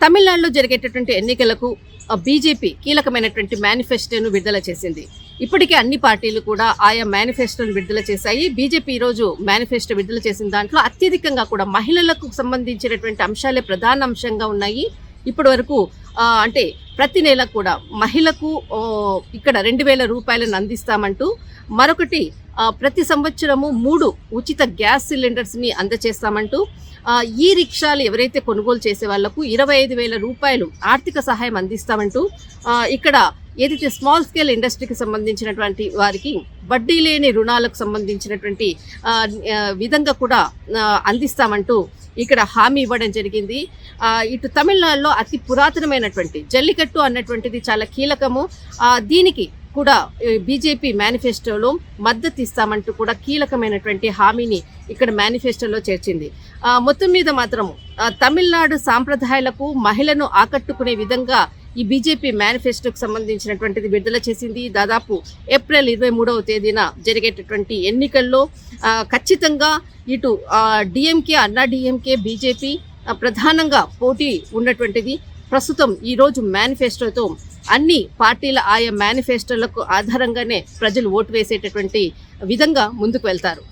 తమిళనాడులో జరిగేటటువంటి ఎన్నికలకు బీజేపీ కీలకమైనటువంటి మేనిఫెస్టోను విడుదల చేసింది. ఇప్పటికే అన్ని పార్టీలు కూడా ఆయా మేనిఫెస్టోను విడుదల చేశాయి. బీజేపీ ఈరోజు మేనిఫెస్టో విడుదల చేసిన దాంట్లో అత్యధికంగా కూడా మహిళలకు సంబంధించినటువంటి అంశాలే ప్రధాన అంశంగా ఉన్నాయి. ఇప్పటి వరకు అంటే ప్రతి నెల కూడా మహిళకు ఇక్కడ 2,000 రూపాయలను అందిస్తామంటూ, మరొకటి ప్రతి సంవత్సరము 3 ఉచిత గ్యాస్ సిలిండర్స్ని అందజేస్తామంటూ, ఈ రిక్షాలు ఎవరైతే కొనుగోలు చేసే వాళ్లకు 25,000 రూపాయలు ఆర్థిక సహాయం అందిస్తామంటూ, ఇక్కడ ఏదైతే స్మాల్ స్కేల్ ఇండస్ట్రీకి సంబంధించినటువంటి వారికి వడ్డీ లేని రుణాలకు సంబంధించినటువంటి విధంగా కూడా అందిస్తామంటూ ఇక్కడ హామీ ఇవ్వడం జరిగింది. ఇటు తమిళనాడులో అతి పురాతనమైనటువంటి జల్లికట్టు అన్నటువంటిది చాలా కీలకము. దీనికి కూడా బీజేపీ మేనిఫెస్టోలో మద్దతు ఇస్తామంటూ కూడా కీలకమైనటువంటి హామీని ఇక్కడ మేనిఫెస్టోలో చేర్చింది. మొత్తం మీద మాత్రం తమిళనాడు సాంప్రదాయాలకు మహిళను ఆకట్టుకునే విధంగా ఈ బీజేపీ మేనిఫెస్టోకి సంబంధించినటువంటిది విడుదల చేసింది. దాదాపు ఏప్రిల్ 23వ తేదీన జరిగేటటువంటి ఎన్నికల్లో ఖచ్చితంగా ఇటు డిఎంకే, అన్నా డిఎంకే, బీజేపీ ప్రధానంగా పోటీ ఉన్నటువంటిది. ప్రస్తుతం ఈరోజు మేనిఫెస్టోతో అన్ని పార్టీల ఆయా మేనిఫెస్టోలకు ఆధారంగానే ప్రజలు ఓటు వేసేటటువంటి విధంగా ముందుకు వెళ్తారు.